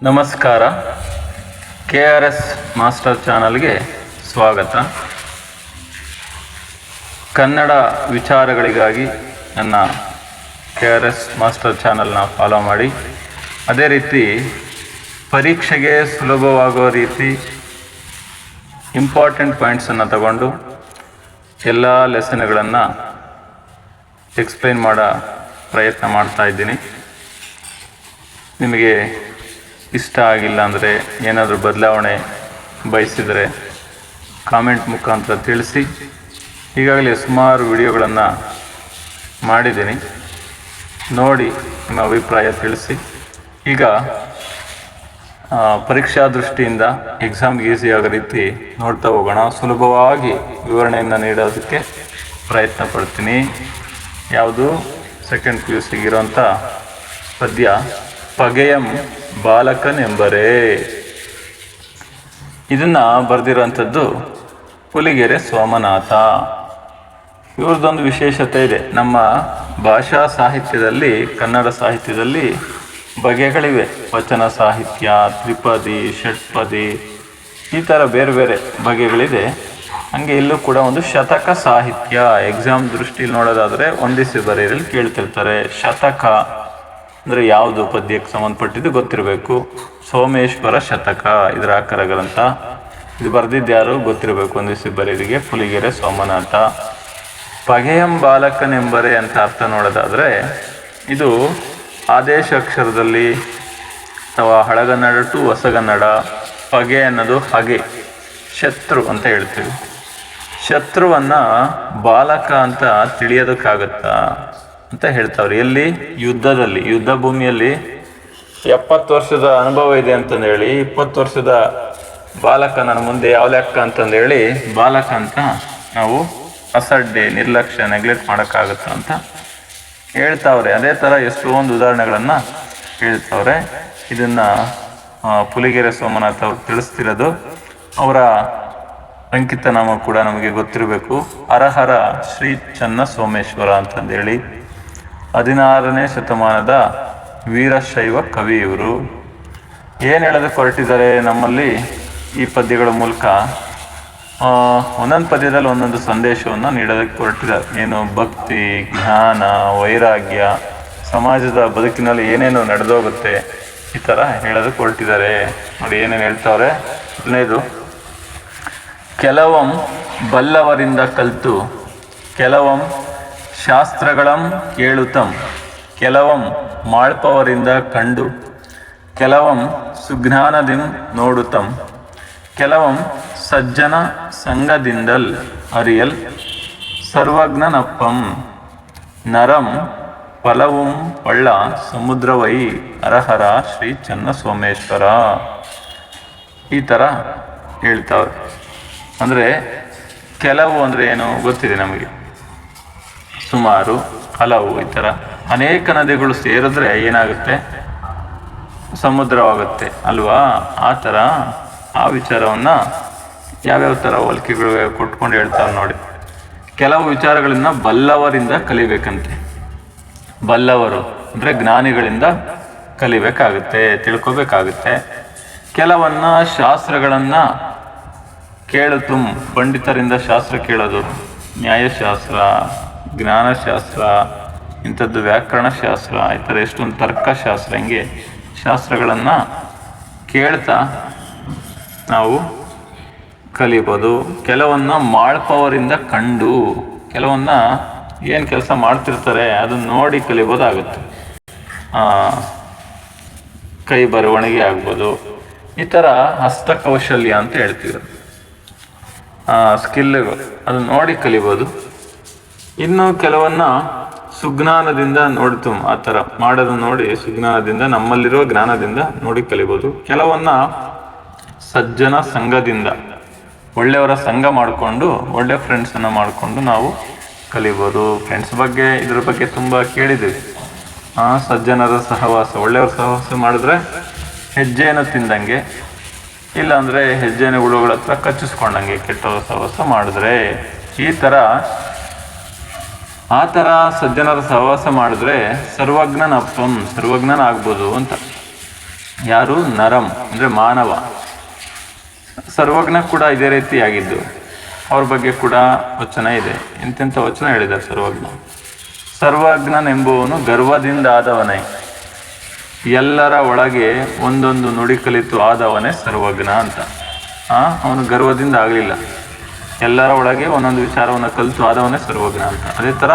ನಮಸ್ಕಾರ. KRS master ಚಾನಲ್ಗೆ ಸ್ವಾಗತ. ಕನ್ನಡ ವಿಚಾರಗಳಿಗಾಗಿ ನನ್ನ KRS ಮಾಸ್ಟರ್ ಚಾನಲ್ನ ಫಾಲೋ ಮಾಡಿ. ಅದೇ ರೀತಿ ಪರೀಕ್ಷೆಗೆ ಸುಲಭವಾಗುವ ರೀತಿ ಇಂಪಾರ್ಟೆಂಟ್ ಪಾಯಿಂಟ್ಸನ್ನು ತಗೊಂಡು ಎಲ್ಲ ಲೆಸನ್ಗಳನ್ನು ಎಕ್ಸ್ಪ್ಲೈನ್ ಮಾಡೋ ಪ್ರಯತ್ನ ಮಾಡ್ತಾ ಇದ್ದೀನಿ. ನಿಮಗೆ ಇಷ್ಟ ಆಗಿಲ್ಲ ಅಂದರೆ ಏನಾದರೂ ಬದಲಾವಣೆ ಬಯಸಿದರೆ ಕಾಮೆಂಟ್ ಮುಖಾಂತರ ತಿಳಿಸಿ. ಈಗಾಗಲೇ ಸುಮಾರು ವಿಡಿಯೋಗಳನ್ನು ಮಾಡಿದ್ದೀನಿ, ನೋಡಿ ನಿಮ್ಮ ಅಭಿಪ್ರಾಯ ತಿಳಿಸಿ. ಈಗ ಪರೀಕ್ಷಾ ದೃಷ್ಟಿಯಿಂದ ಎಕ್ಸಾಮ್ಗೆ ಈಸಿ ಆಗೋ ರೀತಿ ನೋಡ್ತಾ ಹೋಗೋಣ. ಸುಲಭವಾಗಿ ವಿವರಣೆಯನ್ನು ನೀಡೋದಕ್ಕೆ ಪ್ರಯತ್ನ ಪಡ್ತೀನಿ. ಯಾವುದು ಸೆಕೆಂಡ್ PUC ಇರೋಂಥ ಪದ್ಯ, ಪಗೆಯಂ ಬಾಲಕನೆಂಬರೇ. ಇದನ್ನು ಬರೆದಿರೋಂಥದ್ದು ಪುಲಿಗೆರೆ ಸೋಮನಾಥ. ಇವ್ರದ್ದೊಂದು ವಿಶೇಷತೆ ಇದೆ. ನಮ್ಮ ಭಾಷಾ ಸಾಹಿತ್ಯದಲ್ಲಿ, ಕನ್ನಡ ಸಾಹಿತ್ಯದಲ್ಲಿ ಬಗೆಗಳಿವೆ. ವಚನ ಸಾಹಿತ್ಯ, ತ್ರಿಪದಿ, ಷಟ್ಪದಿ, ಈ ಥರ ಬೇರೆ ಬೇರೆ ಬಗೆಗಳಿದೆ. ಹಾಗೆ ಇಲ್ಲೂ ಕೂಡ ಒಂದು ಶತಕ ಸಾಹಿತ್ಯ. ಎಕ್ಸಾಮ್ ದೃಷ್ಟಿಯಲ್ಲಿ ನೋಡೋದಾದರೆ ಒಂದಿಸಿ ಬರೆಯರಲ್ಲಿ ಕೇಳ್ತಿರ್ತಾರೆ. ಶತಕ ಅಂದರೆ ಯಾವುದು ಪದ್ಯಕ್ಕೆ ಸಂಬಂಧಪಟ್ಟಿದ್ದು ಗೊತ್ತಿರಬೇಕು. ಸೋಮೇಶ್ವರ ಶತಕ ಇದರ ಆಕರ ಗ್ರಂಥ. ಇದು ಬರೆದಿದ್ದು ಯಾರು ಗೊತ್ತಿರಬೇಕು ಒಂದಿಸಿ ಬರೆಯರಿಗೆ, ಪುಲಿಗೆರೆ ಸೋಮನಾಥ. ಪಗೆಯಂ ಬಾಲಕನೆಂಬರೆ ಅಂತ ಅರ್ಥ ನೋಡೋದಾದರೆ ಇದು ಆದೇಶ ಅಕ್ಷರದಲ್ಲಿ ಅಥವಾ ಹಳಗನ್ನಡ ಟು ಹೊಸಗನ್ನಡ. ಪಗೆ ಅನ್ನೋದು ಹಗೆ, ಶತ್ರು ಅಂತ ಹೇಳ್ತೀವಿ. ಶತ್ರುವನ್ನು ಬಾಲಕ ಅಂತ ತಿಳಿಯೋದಕ್ಕಾಗತ್ತಾ ಅಂತ ಹೇಳ್ತಾವ್ರಿ. ಎಲ್ಲಿ? ಯುದ್ಧದಲ್ಲಿ, ಯುದ್ಧ ಭೂಮಿಯಲ್ಲಿ 70 ವರ್ಷದ ಅನುಭವ ಇದೆ ಅಂತಂದೇಳಿ 20 ವರ್ಷದ ಬಾಲಕ ನನ್ನ ಮುಂದೆ ಯಾವ ಲೆಕ್ಕ ಅಂತಂದೇಳಿ ಬಾಲಕ ಅಂತ ನಾವು ಅಸಡ್ಡೆ, ನಿರ್ಲಕ್ಷ್ಯ, ನೆಗ್ಲೆಕ್ಟ್ ಮಾಡೋಕ್ಕಾಗುತ್ತ ಅಂತ ಹೇಳ್ತಾವ್ರೆ. ಅದೇ ಥರ ಎಷ್ಟೊಂದು ಉದಾಹರಣೆಗಳನ್ನು ಹೇಳ್ತಾವ್ರೆ. ಇದನ್ನು ಪುಲಿಗೆರೆ ಸೋಮನಾಥ ಅವ್ರು ತಿಳಿಸ್ತಿರೋದು. ಅವರ ಅಂಕಿತ ನಾಮ ಕೂಡ ನಮಗೆ ಗೊತ್ತಿರಬೇಕು. ಹರಹರ ಶ್ರೀ ಚನ್ನ ಸೋಮೇಶ್ವರ ಅಂತಂದೇಳಿ 16ನೇ ಶತಮಾನದ ವೀರಶೈವ ಕವಿ ಇವರು. ಏನು ಹೇಳೋದಕ್ಕೆ ಹೊರಟಿದ್ದಾರೆ ನಮ್ಮಲ್ಲಿ ಈ ಪದ್ಯಗಳ ಮೂಲಕ? ಒಂದೊಂದು ಪದ್ಯದಲ್ಲಿ ಒಂದೊಂದು ಸಂದೇಶವನ್ನು ನೀಡೋದಕ್ಕೆ ಹೊರಟಿದ್ದಾರೆ. ಏನು? ಭಕ್ತಿ, ಜ್ಞಾನ, ವೈರಾಗ್ಯ, ಸಮಾಜದ ಬದುಕಿನಲ್ಲಿ ಏನೇನು ನಡೆದೋಗುತ್ತೆ ಈ ಥರ ಹೇಳೋದಕ್ಕೆ ಹೊರಟಿದ್ದಾರೆ. ನೋಡಿ ಏನೇನು ಹೇಳ್ತಾವ್ರೆ. ಮೊದಲನೇದು, ಕೆಲವಂ ಬಲ್ಲವರಿಂದ ಕಲಿತು, ಕೆಲವಂ ಶಾಸ್ತ್ರಗಳಂ ಕೇಳುತ್ತಂ, ಕೆಲವಂ ಮಾಳ್ಪವರಿಂದ ಕಂಡು, ಕೆಲವಂ ಸುಜ್ಞಾನದಿಂ ನೋಡುತ್ತಂ, ಕೆಲವಂ ಸಜ್ಜನ ಸಂಗದಿಂದಲ್ ಅರಿಯಲ್ ಸರ್ವಜ್ಞನಪ್ಪಂ, ನರಂ ಫಲವುಂ ಪಳ್ಳ ಸಮುದ್ರವೈ ಹರಹರ ಶ್ರೀ ಚನ್ನ ಸೋಮೇಶ್ವರ. ಈ ಥರ ಹೇಳ್ತಾವ್ರೆ. ಅಂದರೆ ಕೆಲವು ಅಂದರೆ ಏನು ಗೊತ್ತಿದೆ ನಮಗೆ, ಸುಮಾರು, ಹಲವು, ಈ ಥರ ಅನೇಕ ನದಿಗಳು ಸೇರಿದ್ರೆ ಏನಾಗುತ್ತೆ? ಸಮುದ್ರವಾಗುತ್ತೆ ಅಲ್ವಾ? ಆ ಥರ ಆ ವಿಚಾರವನ್ನು ಯಾವ್ಯಾವ ಥರ ಹೋಲಿಕೆಗಳು ಕೊಟ್ಕೊಂಡು ಹೇಳ್ತಾರೆ ನೋಡಿ. ಕೆಲವು ವಿಚಾರಗಳನ್ನು ಬಲ್ಲವರಿಂದ ಕಲಿಬೇಕಂತೆ. ಬಲ್ಲವರು ಅಂದರೆ ಜ್ಞಾನಿಗಳಿಂದ ಕಲಿಬೇಕಾಗುತ್ತೆ, ತಿಳ್ಕೊಬೇಕಾಗುತ್ತೆ. ಕೆಲವನ್ನ ಶಾಸ್ತ್ರಗಳನ್ನು ಕೇಳುತ್ತು, ಪಂಡಿತರಿಂದ ಶಾಸ್ತ್ರ ಕೇಳೋದು, ನ್ಯಾಯಶಾಸ್ತ್ರ, ಜ್ಞಾನಶಾಸ್ತ್ರ, ಇಂಥದ್ದು ವ್ಯಾಕರಣಶಾಸ್ತ್ರ, ಈ ಥರ ಎಷ್ಟೊಂದು ತರ್ಕಶಾಸ್ತ್ರ, ಹಿಂಗೆ ಶಾಸ್ತ್ರಗಳನ್ನು ಕೇಳ್ತಾ ನಾವು ಕಲಿಬೋದು. ಕೆಲವನ್ನ ಮಾಳ್ಪವರಿಂದ ಕಂಡು, ಕೆಲವನ್ನ ಏನು ಕೆಲಸ ಮಾಡ್ತಿರ್ತಾರೆ ಅದನ್ನು ನೋಡಿ ಕಲಿಬೋದಾಗುತ್ತೆ. ಕೈ ಬರವಣಿಗೆ ಆಗ್ಬೋದು. ಈ ಥರ ಹಸ್ತಕೌಶಲ್ಯ ಅಂತ ಹೇಳ್ತೀವಿ, ಸ್ಕಿಲ್ಗಳು, ಅದನ್ನು ನೋಡಿ ಕಲಿಬೋದು. ಇನ್ನು ಕೆಲವನ್ನ ಸುಜ್ಞಾನದಿಂದ ನೋಡ್ತು, ಆ ಥರ ಮಾಡೋದನ್ನು ನೋಡಿ ಸುಜ್ಞಾನದಿಂದ, ನಮ್ಮಲ್ಲಿರೋ ಜ್ಞಾನದಿಂದ ನೋಡಿ ಕಲಿಬೋದು. ಕೆಲವನ್ನ ಸಜ್ಜನ ಸಂಘದಿಂದ, ಒಳ್ಳೆಯವರ ಸಂಘ ಮಾಡಿಕೊಂಡು, ಒಳ್ಳೆ ಫ್ರೆಂಡ್ಸನ್ನು ಮಾಡಿಕೊಂಡು ನಾವು ಕಲಿಬೋದು. ಫ್ರೆಂಡ್ಸ್ ಬಗ್ಗೆ, ಇದ್ರ ಬಗ್ಗೆ ತುಂಬ ಕೇಳಿದ್ದೀವಿ. ಸಜ್ಜನರ ಸಹವಾಸ, ಒಳ್ಳೆಯವ್ರ ಸಹವಾಸ ಮಾಡಿದ್ರೆ ಹೆಜ್ಜೆಯನ್ನು ತಿಂದಂಗೆ, ಇಲ್ಲಾಂದರೆ ಹೆಜ್ಜೆನ ಹುಳುಗಳ ಹತ್ರ ಕಚ್ಚಿಸ್ಕೊಂಡಂಗೆ ಕೆಟ್ಟವ್ರ ಸಹವಾಸ ಮಾಡಿದ್ರೆ. ಈ ಥರ ಆ ಥರ ಸಜ್ಜನರ ಸಹವಾಸ ಮಾಡಿದ್ರೆ ಸರ್ವಜ್ಞನಪ್ಪಂ, ಸರ್ವಜ್ಞನಾಗ್ಬೋದು ಅಂತ. ಯಾರು? ನರಂ ಅಂದರೆ ಮಾನವ. ಸರ್ವಜ್ಞ ಕೂಡ ಇದೇ ರೀತಿ ಆಗಿದ್ದು. ಅವ್ರ ಬಗ್ಗೆ ಕೂಡ ವಚನ ಇದೆ. ಎಂತೆಂಥ ವಚನ ಹೇಳಿದ್ದಾರೆ ಸರ್ವಜ್ಞ. ಸರ್ವಜ್ಞನೆಂಬುವನು ಗರ್ವದಿಂದ ಆದವನೇ, ಎಲ್ಲರ ಒಳಗೆ ಒಂದೊಂದು ನುಡಿ ಕಲಿತು ಆದವನೇ ಸರ್ವಜ್ಞ ಅಂತ. ಅವನು ಗರ್ವದಿಂದ ಆಗಲಿಲ್ಲ, ಎಲ್ಲರ ಒಳಗೆ ಒಂದೊಂದು ವಿಚಾರವನ್ನು ಕಲಿತು ಆದವನೇ ಸರ್ವಜ್ಞ ಅಂತ. ಅದೇ ಥರ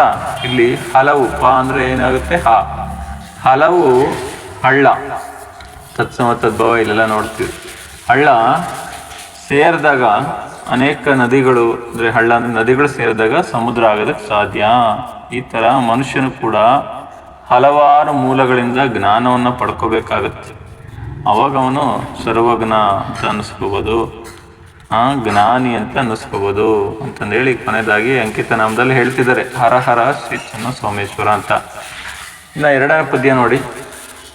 ಇಲ್ಲಿ ಹಲವು, ಪ ಅಂದರೆ ಏನಾಗುತ್ತೆ? ಹಲವು ಹಳ್ಳ, ತತ್ಸಮ ತದ್ಭವ ಇಲ್ಲೆಲ್ಲ ನೋಡ್ತೀವಿ. ಹಳ್ಳ ಸೇರಿದಾಗ ಅನೇಕ ನದಿಗಳು, ಅಂದರೆ ಹಳ್ಳ ಅಂದರೆ ನದಿಗಳು ಸೇರಿದಾಗ ಸಮುದ್ರ ಆಗೋದಕ್ಕೆ ಸಾಧ್ಯ. ಈ ಥರ ಮನುಷ್ಯನು ಕೂಡ ಹಲವಾರು ಮೂಲಗಳಿಂದ ಜ್ಞಾನವನ್ನು ಪಡ್ಕೋಬೇಕಾಗತ್ತೆ. ಅವಾಗ ಅವನು ಸರ್ವಜ್ಞ ಅಂತ ಅನ್ನಿಸ್ಕೋಬೋದು, ಜ್ಞಾನಿ ಅಂತ ಅನ್ನಿಸ್ಕೋಬೋದು ಅಂತಂದೇಳಿ ಕೊನೆಯದಾಗಿ ಅಂಕಿತ ನಾಮದಲ್ಲಿ ಹೇಳ್ತಿದ್ದಾರೆ, ಹರ ಹರ ಶ್ರೀ ಚೆನ್ನ ಸೋಮೇಶ್ವರ ಅಂತ. ಇನ್ನು ಎರಡನೇ ಪದ್ಯ ನೋಡಿ.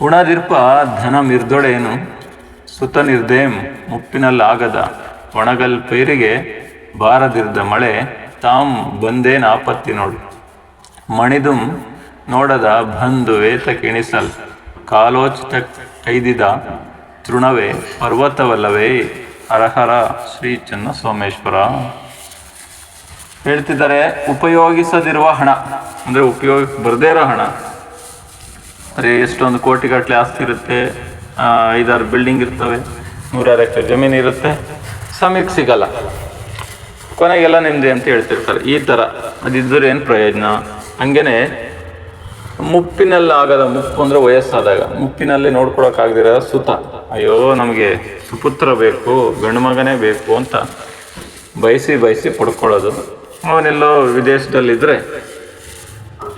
ಉಣದಿರ್ಪ ಧನ ಮಿರ್ದೊಳೇನು ಸುತ ನಿರ್ದೇಮ್ ಮುಪ್ಪಿನಲ್ಲಾಗದ ಒಣಗಲ್ ಪೈರಿಗೆ ಬಾರದಿರ್ದ ಮಳೆ ತಾಮ್ ಬಂದೇನ ಆಪತ್ತಿ ನೋಡು. ಮಣಿದುಂ ನೋಡದ ಬಂದು ವೇತ ಕಿಣಿಸಲ್ ಕಾಲೋಚಿತ ಕೈದಿದ ತೃಣವೇ ಪರ್ವತವಲ್ಲವೇ ಹರಹರ ಶ್ರೀ ಚೆನ್ನ ಸೋಮೇಶ್ವರ. ಹೇಳ್ತಿದ್ದಾರೆ, ಉಪಯೋಗಿಸದಿರುವ ಹಣ ಅಂದರೆ ಬರದೇ ಇರೋ ಹಣ. ಅದೇ ಎಷ್ಟೊಂದು ಕೋಟಿಗಟ್ಟಲೆ ಆಸ್ತಿ ಇರುತ್ತೆ, 5-6 ಬಿಲ್ಡಿಂಗ್ ಇರ್ತವೆ, 100 ಎಕರೆ ಜಮೀನು ಇರುತ್ತೆ, ಸಮಯಕ್ಕೆ ಸಿಗಲ್ಲ, ಕೊನೆಗೆಲ್ಲ ನಿಮ್ಮದೇ ಅಂತ ಹೇಳ್ತಿರ್ತಾರೆ. ಈ ಥರ ಅದಿದ್ದರೆ ಏನು ಪ್ರಯೋಜನ? ಹಂಗೇನೆ ಮುಪ್ಪಿನಲ್ಲಾಗದ, ಮುಪ್ಪು ಅಂದರೆ ವಯಸ್ಸಾದಾಗ, ಮುಪ್ಪಿನಲ್ಲಿ ನೋಡ್ಕೊಳಕ್ಕಾಗದಿರೋ ಸುತ, ಅಯ್ಯೋ ನಮಗೆ ಸುಪುತ್ರ ಬೇಕು, ಗಂಡು ಮಗನೇ ಬೇಕು ಅಂತ ಬಯಸಿ ಪಡ್ಕೊಳ್ಳೋದು. ಅವನೆಲ್ಲೋ ವಿದೇಶದಲ್ಲಿದ್ದರೆ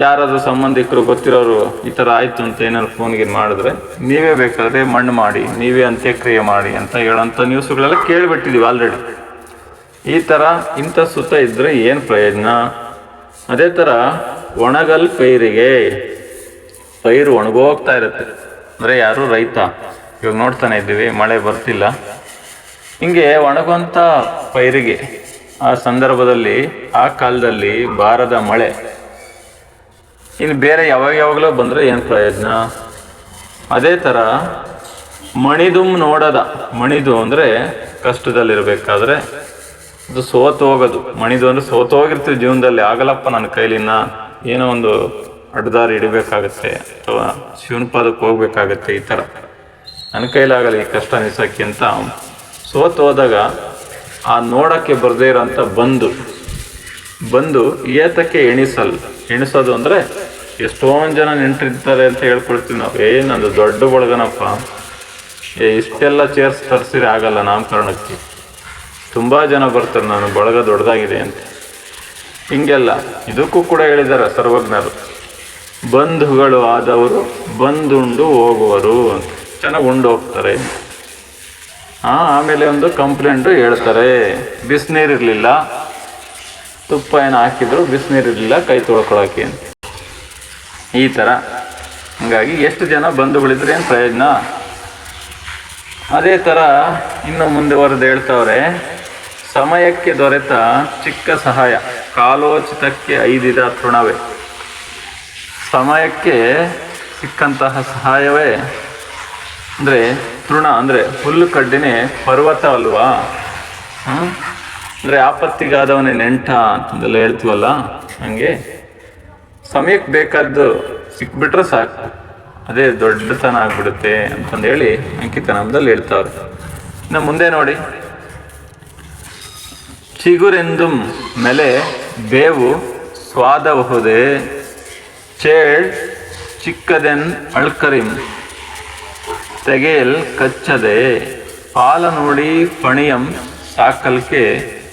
ಯಾರಾದರೂ ಸಂಬಂಧಿಕರು ಗೊತ್ತಿರೋರು ಈ ಥರ ಆಯಿತು ಅಂತ ಏನಾದ್ರು ಫೋನ್ಗೆ ಮಾಡಿದ್ರೆ, ನೀವೇ ಬೇಕಾದರೆ ಮಣ್ಣು ಮಾಡಿ, ನೀವೇ ಅಂತ್ಯಕ್ರಿಯೆ ಮಾಡಿ ಅಂತ ಹೇಳೋಂಥ ನ್ಯೂಸ್ಗಳೆಲ್ಲ ಕೇಳಿಬಿಟ್ಟಿದ್ದೀವಿ ಆಲ್ರೆಡಿ. ಈ ಥರ ಇಂಥ ಸುತ ಇದ್ದರೆ ಏನು ಪ್ರಯೋಜನ? ಅದೇ ಥರ ಒಣಗಲ್ ಪೈರಿಗೆ, ಪೈರು ಒಣಗೋಗ್ತಾ ಇರುತ್ತೆ. ಅಂದರೆ ಯಾರು? ರೈತ. ಇವಾಗ ನೋಡ್ತಾನೆ ಇದ್ದೀವಿ, ಮಳೆ ಬರ್ತಿಲ್ಲ. ಹಿಂಗೆ ಒಣಗುವಂಥ ಪೈರಿಗೆ ಆ ಸಂದರ್ಭದಲ್ಲಿ, ಆ ಕಾಲದಲ್ಲಿ ಬಾರದ ಮಳೆ ಇನ್ನು ಬೇರೆ ಯಾವಾಗಲೋ ಬಂದರೆ ಏನು ಪ್ರಯೋಜನ? ಅದೇ ಥರ ಮಣಿದುಂ ನೋಡದ, ಮಣಿದು ಅಂದರೆ ಕಷ್ಟದಲ್ಲಿರಬೇಕಾದ್ರೆ ಅದು ಸೋತು ಹೋಗೋದು. ಮಣಿದು ಅಂದರೆ ಸೋತು ಹೋಗಿರ್ತೀವಿ ಜೀವನದಲ್ಲಿ, ಆಗಲ್ಲಪ್ಪ ನನ್ನ ಕೈಲಿನ್ನ ಏನೋ ಒಂದು ಅಡ್ಡದಾರಿ ಹಿಡಿಬೇಕಾಗತ್ತೆ ಅಥವಾ ಶಿವನ ಪಾದಕ್ಕೆ ಹೋಗ್ಬೇಕಾಗತ್ತೆ, ಈ ಥರ ನನ್ನ ಕೈಲಾಗಲ್ಲ ಈ ಕಷ್ಟ ನಿಸಕ್ಕೆ ಅಂತ ಸೋತು ಹೋದಾಗ ಆ ನೋಡೋಕ್ಕೆ ಬರದೇ ಇರೋಂಥ ಬಂದು ಏತಕ್ಕೆ ಎಣಿಸೋದು ಅಂದರೆ ಎಷ್ಟೊಂದು ಜನ ನೆಂಟರಿರ್ತಾರೆ ಅಂತ ಹೇಳ್ಕೊಳ್ತೀವಿ ನಾವು. ನಂದು ದೊಡ್ಡ ಬಳಗನಪ್ಪ, ಇಷ್ಟೆಲ್ಲ ಚೇರ್ಸ್ ತರಿಸಿದ್ರೆ ಆಗಲ್ಲ ನಾಮಕರಣಕ್ಕೆ, ತುಂಬ ಜನ ಬರ್ತಾರೆ, ನಾನು ಬಳಗ ದೊಡ್ಡದಾಗಿದೆ ಅಂತ. ಹಿಂಗೆಲ್ಲ ಇದಕ್ಕೂ ಕೂಡ ಹೇಳಿದ್ದಾರೆ ಸರ್ವಜ್ಞರು, ಬಂಧುಗಳು ಆದವರು ಬಂದುಂಡು ಹೋಗುವರು ಅಂತ. ಚೆನ್ನಾಗಿ ಉಂಡು ಹೋಗ್ತಾರೆ. ಆಮೇಲೆ ಒಂದು ಕಂಪ್ಲೇಂಟು ಹೇಳ್ತಾರೆ, ಬಿಸಿನೀರಿರಲಿಲ್ಲ, ತುಪ್ಪ ಏನು ಹಾಕಿದ್ರು ಬಿಸಿನೀರಿರಲಿಲ್ಲ ಕೈ ತೊಳ್ಕೊಳಕ್ಕೆ ಅಂತ. ಈ ಥರ ಹಂಗಾಗಿ ಎಷ್ಟು ಜನ ಬಂಧುಗಳಿದ್ರೆ ಏನು ಪ್ರಯೋಜನ? ಅದೇ ಥರ ಇನ್ನು ಮುಂದುವರೆದು ಹೇಳ್ತವ್ರೆ, ಸಮಯಕ್ಕೆ ದೊರೆತ ಚಿಕ್ಕ ಸಹಾಯ ಕಾಲೋಚಿತಕ್ಕೆ ಐದಿದ ತೃಣವೇ. ಸಮಯಕ್ಕೆ ಸಿಕ್ಕಂತಹ ಸಹಾಯವೇ ಅಂದರೆ ತೃಣ ಅಂದರೆ ಹುಲ್ಲು ಕಡ್ಡಿನೇ ಪರ್ವತ ಅಲ್ವಾ? ಅಂದರೆ ಆಪತ್ತಿಗಾದವನೇ ನೆಂಟ ಅಂತಂದೆಲ್ಲ ಹೇಳ್ತೀವಲ್ಲ, ಹಂಗೆ ಸಮಯಕ್ಕೆ ಬೇಕಾದ್ದು ಸಿಕ್ಬಿಟ್ರೆ ಸಾಕು, ಅದೇ ದೊಡ್ಡತನ ಆಗ್ಬಿಡುತ್ತೆ ಅಂತಂದೇಳಿ ಅಂಕಿತನಾಮದಲ್ಲಿ ಹೇಳ್ತಾವ್ರೆ. ಇನ್ನು ಮುಂದೆ ನೋಡಿ, ಚಿಗುರೆಂದುಂ ಮೇಲೆ ಬೇವು ಸ್ವಾದಬಹುದೇ ಚೇಳ್ ಚಿಕ್ಕದೆನ್ ಅಳ್ಕರಿಂ ತೆಗೇಲ್ ಕಚ್ಚದೆ ಪಾಲ ನೋಡಿ ಪಣಿಯಂ ಸಾಕಲ್ಕೆ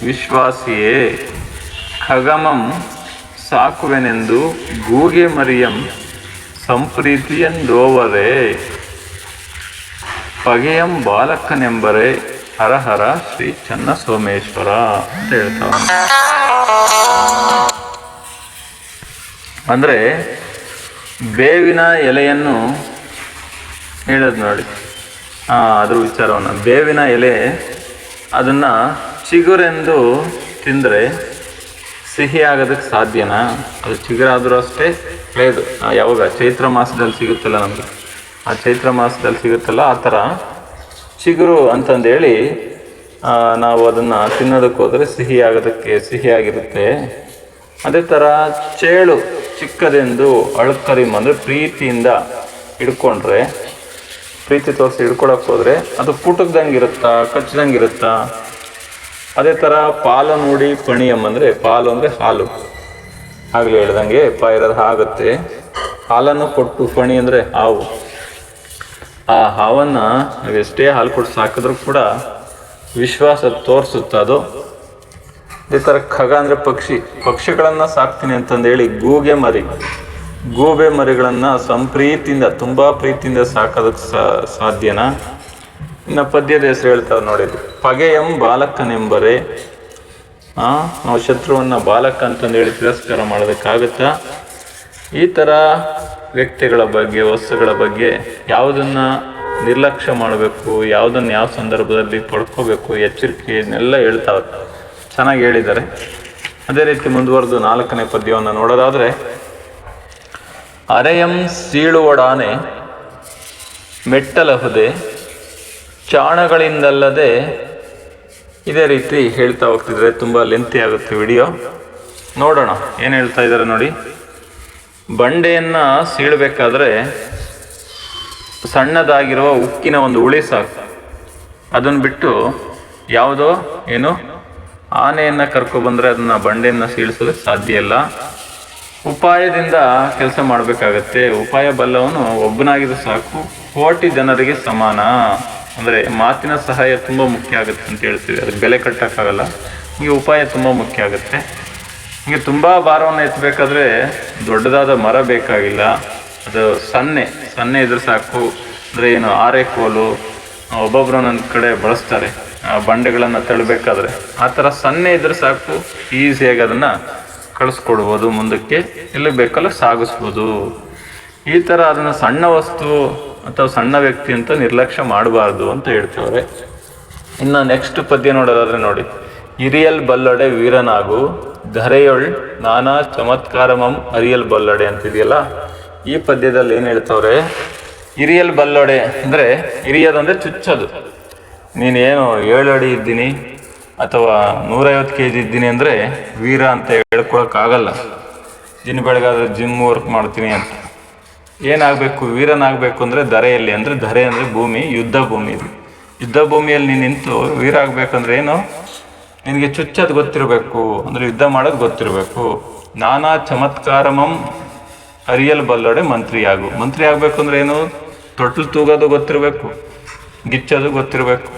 ವಿಶ್ವಾಸಿಯೇ ಖಗಮಂ ಸಾಕುವೆನೆಂದು ಗೂಗೆ ಮರಿಯಂ ಸಂಪ್ರೀತಿಯಂದೋವರೇ ಪಗೆಯಂ ಬಾಲಕನೆಂಬರೆ ಹರಹರ ಶ್ರೀ ಚೆನ್ನ ಸೋಮೇಶ್ವರ ಅಂತ ಹೇಳ್ತಾವ. ಅಂದರೆ ಬೇವಿನ ಎಲೆಯನ್ನು ಹೇಳೋದು ನೋಡಿ, ಅದ್ರ ವಿಚಾರವನ್ನು. ಬೇವಿನ ಎಲೆ ಅದನ್ನು ಚಿಗುರೆಂದು ತಿಂದರೆ ಸಿಹಿ ಆಗೋದಕ್ಕೆ ಸಾಧ್ಯನಾ? ಅದು ಚಿಗುರಾದರೂ ಅಷ್ಟೇ, ಲೇದು ಯಾವಾಗ ಚೈತ್ರ ಮಾಸದಲ್ಲಿ ಸಿಗುತ್ತಲ್ಲ ನಮಗೆ, ಆ ಚೈತ್ರ ಮಾಸದಲ್ಲಿ ಸಿಗುತ್ತಲ್ಲ ಆ ಥರ ಚಿಗುರು ಅಂತಂದೇಳಿ ನಾವು ಅದನ್ನು ತಿನ್ನೋದಕ್ಕೆ ಹೋದರೆ ಸಿಹಿಯಾಗಿರುತ್ತೆ. ಅದೇ ಥರ ಚೇಳು ಚಿಕ್ಕದೆಂದು ಅಳ್ಕರಿಮ್ ಅಂದರೆ ಪ್ರೀತಿಯಿಂದ ಹಿಡ್ಕೊಂಡ್ರೆ, ಪ್ರೀತಿ ತೋರಿಸಿ ಹಿಡ್ಕೊಳಕ್ಕೆ ಹೋದರೆ ಅದು ಪುಟಕ್ದಂಗೆ ಇರುತ್ತಾ, ಕಚ್ಚಿದಂಗೆ ಇರುತ್ತಾ. ಅದೇ ಥರ ಪಾಲು ನೋಡಿ ಪಣಿಯಮ್ ಅಂದರೆ ಪಾಲು ಅಂದರೆ ಹಾಲು, ಆಗಲೇ ಹೇಳ್ದಂಗೆ ಇರೋದು ಆಗುತ್ತೆ. ಹಾಲನ್ನು ಕೊಟ್ಟು ಪಣಿ ಅಂದರೆ ಹಾವು. ಆ ಹಾವನ್ನು ನಾವು ಎಷ್ಟೇ ಹಾಲು ಕೊಟ್ಟು ಸಾಕಿದ್ರೂ ಕೂಡ ವಿಶ್ವಾಸ ತೋರಿಸುತ್ತೆ ಅದು. ಇದೇ ಥರ ಖಗ ಅಂದರೆ ಪಕ್ಷಿಗಳನ್ನು ಸಾಕ್ತೀನಿ ಅಂತಂದೇಳಿ ಗೂಬೆ ಮರಿಗಳನ್ನು ಸಂಪ್ರೀತಿಯಿಂದ ತುಂಬ ಪ್ರೀತಿಯಿಂದ ಸಾಕೋದಕ್ಕೆ ಸಾಧ್ಯನಾ? ಇನ್ನು ಪದ್ಯದ ಹೆಸರು ಹೇಳ್ತಾರೆ ನೋಡಿ, ಪಗೆಯಂ ಬಾಲಕನೆಂಬರೆ. ನಾವು ಶತ್ರುವನ್ನು ಬಾಲಕ ಅಂತಂದೇಳಿ ತಿರಸ್ಕಾರ ಮಾಡೋದಕ್ಕಾಗುತ್ತಾ? ಈ ಥರ ವ್ಯಕ್ತಿಗಳ ಬಗ್ಗೆ, ವಸ್ತುಗಳ ಬಗ್ಗೆ ಯಾವುದನ್ನು ನಿರ್ಲಕ್ಷ್ಯ ಮಾಡಬೇಕು, ಯಾವುದನ್ನು ಯಾವ ಸಂದರ್ಭದಲ್ಲಿ ಪಡ್ಕೋಬೇಕು, ಎಚ್ಚರಿಕೆ ಇದನ್ನೆಲ್ಲ ಹೇಳ್ತಾವೆ. ಚೆನ್ನಾಗಿ ಹೇಳಿದ್ದಾರೆ. ಅದೇ ರೀತಿ ಮುಂದುವರೆದು 4ನೇ ಪದ್ಯವನ್ನು ನೋಡೋದಾದರೆ, ಅರೆಯಂ ಸೀಳುವಡಾನೆ ಮೆಟ್ಟಲಹುದೆ ಚಾಣಗಳಿಂದಲ್ಲದೆ. ಇದೇ ರೀತಿ ಹೇಳ್ತಾ ಹೋಗ್ತಿದ್ರೆ ತುಂಬ ಲೆಂತಿ ಆಗುತ್ತೆ ವಿಡಿಯೋ. ನೋಡೋಣ ಏನು ಹೇಳ್ತಾ ಇದ್ದಾರೆ ನೋಡಿ. ಬಂಡೆಯನ್ನು ಸೀಳಬೇಕಾದ್ರೆ ಸಣ್ಣದಾಗಿರುವ ಉಕ್ಕಿನ ಒಂದು ಉಳಿ ಸಾಕು. ಅದನ್ನು ಬಿಟ್ಟು ಯಾವುದೋ ಆನೆಯನ್ನು ಕರ್ಕೊಬಂದರೆ ಅದನ್ನು ಬಂಡೆಯನ್ನು ಸೀಳಿಸೋದಕ್ಕೆ ಸಾಧ್ಯ ಇಲ್ಲ. ಉಪಾಯದಿಂದ ಕೆಲಸ ಮಾಡಬೇಕಾಗತ್ತೆ. ಉಪಾಯ ಬಲ್ಲವನು ಒಬ್ಬನಾಗಿದ್ದು ಸಾಕು, ಕೋಟಿ ಜನರಿಗೆ ಸಮಾನ. ಅಂದರೆ ಮಾತಿನ ಸಹಾಯ ತುಂಬ ಮುಖ್ಯ ಆಗುತ್ತೆ ಅಂತ ಹೇಳ್ತೀವಿ, ಅದಕ್ಕೆ ಬೆಲೆ ಕಟ್ಟೋಕ್ಕಾಗಲ್ಲ. ಹೀಗೆ ಉಪಾಯ ತುಂಬ ಮುಖ್ಯ ಆಗುತ್ತೆ. ಹೀಗೆ ತುಂಬ ಭಾರವನ್ನು ಎತ್ತಬೇಕಾದ್ರೆ ದೊಡ್ಡದಾದ ಮರ ಬೇಕಾಗಿಲ್ಲ, ಅದು ಸನ್ನೆ ಇದ್ರೆ ಸಾಕು. ಅಂದರೆ ಆರೆಕೋಲು ಒಬ್ಬೊಬ್ಬರು ಒಂದೊಂದು ಕಡೆ ಬಳಸ್ತಾರೆ ಬಂಡೆಗಳನ್ನು ತಳ್ಳಬೇಕಾದ್ರೆ. ಆ ಥರ ಸನ್ನೆ ಇದ್ರೆ ಸಾಕು, ಈಸಿಯಾಗಿ ಅದನ್ನು ಕಳಿಸ್ಕೊಡ್ಬೋದು, ಮುಂದಕ್ಕೆ ಎಲ್ಲಿ ಬೇಕಲ್ಲ ಸಾಗಿಸ್ಬೋದು. ಈ ಥರ ಅದನ್ನು ಸಣ್ಣ ವಸ್ತು ಅಥವಾ ಸಣ್ಣ ವ್ಯಕ್ತಿ ಅಂತ ನಿರ್ಲಕ್ಷ್ಯ ಮಾಡಬಾರ್ದು ಅಂತ ಹೇಳ್ತೇವೆ. ಇನ್ನು ನೆಕ್ಸ್ಟ್ ಪದ್ಯ ನೋಡೋದಾದ್ರೆ ನೋಡಿ, ಹಿರಿಯಲ್ ಬಲ್ಲಡೆ ವೀರನಾಗು ಧರೆಯೊಳ್ ನಾನಾ ಚಮತ್ಕಾರಮಂ ಅರಿಯಲ್ ಬಲ್ಲಡೆ ಅಂತಿದೆಯಲ್ಲ. ಈ ಪದ್ಯದಲ್ಲಿ ಏನು ಹೇಳ್ತವ್ರೆ, ಹಿರಿಯಲ್ ಬಲ್ಲಡೆ ಅಂದರೆ ಹಿರಿಯದಂದರೆ ಚುಚ್ಚೋದು. ನೀನೇನು 7 ಅಡಿ ಇದ್ದೀನಿ ಅಥವಾ 150 kg ಇದ್ದೀನಿ ಅಂದರೆ ವೀರ ಅಂತ ಹೇಳ್ಕೊಳಕ್ಕಾಗಲ್ಲ. ದಿನ ಬೆಳಗಾದ್ರೆ ಜಿಮ್ ವರ್ಕ್ ಮಾಡ್ತೀನಿ ಅಂತ. ಏನಾಗಬೇಕು, ವೀರನಾಗಬೇಕು ಅಂದರೆ ಧರೆಯಲ್ಲಿ, ಅಂದರೆ ಧರೆ ಅಂದರೆ ಭೂಮಿ, ಯುದ್ಧ ಭೂಮಿ. ಇದು ಯುದ್ಧ ಭೂಮಿಯಲ್ಲಿ ನೀನು ನಿಂತು ವೀರ ಆಗಬೇಕಂದ್ರೆ ನಿನಗೆ ಚುಚ್ಚೋದು ಗೊತ್ತಿರಬೇಕು, ಅಂದರೆ ಯುದ್ಧ ಮಾಡೋದು ಗೊತ್ತಿರಬೇಕು. ನಾನಾ ಚಮತ್ಕಾರಮಂ ಅರಿಯಲ್ ಬಲ್ಲಡೆ ಮಂತ್ರಿ ಆಗಬೇಕು ಅಂದರೆ ತೊಟ್ಲು ತೂಗೋದು ಗೊತ್ತಿರಬೇಕು, ಗಿಚ್ಚೋದು ಗೊತ್ತಿರಬೇಕು.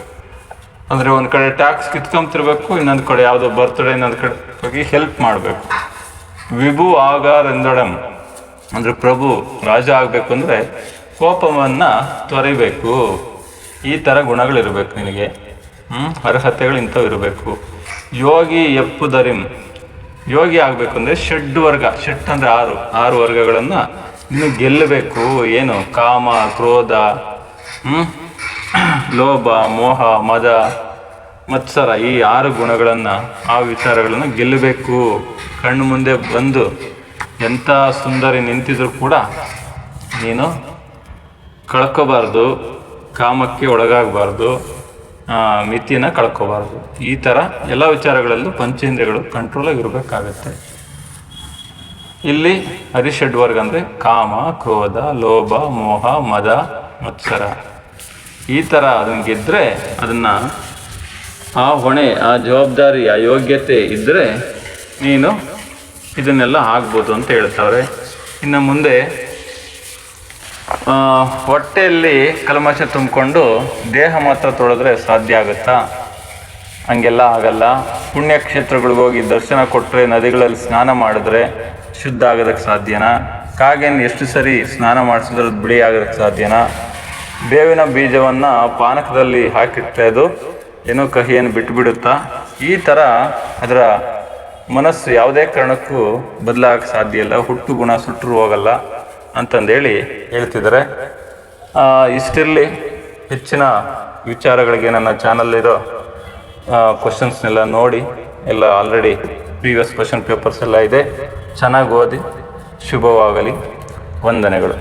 ಅಂದರೆ ಒಂದು ಕಡೆ ಟ್ಯಾಕ್ಸ್ ಕಿತ್ಕೊಂತಿರ್ಬೇಕು, ಇನ್ನೊಂದು ಕಡೆ ಯಾವುದೋ ಬರ್ತ್ಡೇ ಇನ್ನೊಂದು ಕಡೆ ಹೋಗಿ ಹೆಲ್ಪ್ ಮಾಡಬೇಕು. ವಿಭು ಆಗಾರೆಂದಡಂ ಅಂದರೆ ಪ್ರಭು ರಾಜ ಆಗಬೇಕು ಅಂದರೆ ಕೋಪವನ್ನು ತೊರೆಯಬೇಕು. ಈ ಥರ ಗುಣಗಳಿರಬೇಕು ನಿನಗೆ. ಅರ್ಹತೆಗಳು ಇಂಥವು ಇರಬೇಕು. ಯೋಗಿ ಎಪ್ಪುದರಿಂ, ಯೋಗಿ ಆಗಬೇಕು ಅಂದರೆ ಷಡ್ ಅಂದರೆ 6 ವರ್ಗಗಳನ್ನು ನೀನು ಗೆಲ್ಲಬೇಕು. ಕಾಮ, ಕ್ರೋಧ, ಲೋಭ, ಮೋಹ, ಮದ, ಮತ್ಸರ, ಈ 6 ಗುಣಗಳನ್ನು, ಆ ವಿಚಾರಗಳನ್ನು ಗೆಲ್ಲಬೇಕು. ಕಣ್ಣು ಮುಂದೆ ಬಂದು ಎಂಥ ಸುಂದರಿ ನಿಂತಿದ್ರು ಕೂಡ ನೀನು ಕಳ್ಕೋಬಾರ್ದು, ಕಾಮಕ್ಕೆ ಒಳಗಾಗಬಾರ್ದು, ಮಿತಿಯನ್ನು ಕಳ್ಕೋಬಾರ್ದು. ಈ ಥರ ಎಲ್ಲ ವಿಚಾರಗಳಲ್ಲೂ ಪಂಚೇಂದ್ರಿಯಗಳು ಕಂಟ್ರೋಲಾಗಿ ಇರಬೇಕಾಗತ್ತೆ. ಇಲ್ಲಿ ಹರಿಷಡ್ವರ್ಗ ಅಂದರೆ ಕಾಮ, ಕ್ರೋಧ, ಲೋಭ, ಮೋಹ, ಮದ, ಮತ್ಸರ. ಈ ಥರ ಅದನ್ನು ಗೆದ್ದರೆ ಅದನ್ನು ಆ ಹೊಣೆ, ಆ ಜವಾಬ್ದಾರಿ, ಆ ಯೋಗ್ಯತೆ ಇದ್ದರೆ ನೀನು ಇದನ್ನೆಲ್ಲ ಆಗ್ಬೋದು ಅಂತ ಹೇಳ್ತಾರೆ. ಇನ್ನು ಮುಂದೆ ಹೊಟ್ಟೆಯಲ್ಲಿ ಕಲ್ಮಶ ತುಂಬಿಕೊಂಡು ದೇಹ ಮಾತ್ರ ತೊಳೆದ್ರೆ ಸಾಧ್ಯ ಆಗುತ್ತಾ? ಹಂಗೆಲ್ಲ ಆಗಲ್ಲ. ಪುಣ್ಯಕ್ಷೇತ್ರಗಳಿಗೆ ಹೋಗಿ ದರ್ಶನ ಕೊಟ್ಟರೆ, ನದಿಗಳಲ್ಲಿ ಸ್ನಾನ ಮಾಡಿದ್ರೆ ಶುದ್ಧ ಆಗೋದಕ್ಕೆ ಸಾಧ್ಯನಾ? ಕಾಗೆಯನ್ನು ಎಷ್ಟು ಸರಿ ಸ್ನಾನ ಮಾಡಿಸಿದ್ರೆ ಅದು ಬಿಳಿ ಆಗೋದಕ್ಕೆ ಸಾಧ್ಯನಾ? ಬೇವಿನ ಬೀಜವನ್ನು ಪಾನಕದಲ್ಲಿ ಹಾಕಿಟ್ಟರೆ ಅದು ಕಹಿಯನ್ನು ಬಿಟ್ಟುಬಿಡುತ್ತಾ? ಈ ಥರ ಅದರ ಮನಸ್ಸು ಯಾವುದೇ ಕಾರಣಕ್ಕೂ ಬದಲಾಗಕ್ಕೆ ಸಾಧ್ಯ ಇಲ್ಲ. ಹುಟ್ಟು ಗುಣ ಸುಟ್ಟರು ಹೋಗಲ್ಲ ಅಂತಂದೇಳಿ ಹೇಳ್ತಿದ್ದಾರೆ. ಇಷ್ಟಿರಲಿ. ಹೆಚ್ಚಿನ ವಿಚಾರಗಳಿಗೆ ನನ್ನ ಚಾನಲ್ಲಿರೋ ಕ್ವಶನ್ಸ್ನೆಲ್ಲ ನೋಡಿ, ಎಲ್ಲ ಆಲ್ರೆಡಿ ಪ್ರೀವಿಯಸ್ ಕ್ವಶನ್ ಪೇಪರ್ಸ್ ಎಲ್ಲ ಇದೆ. ಚೆನ್ನಾಗಿ ಓದಿ. ಶುಭವಾಗಲಿ. ವಂದನೆಗಳು.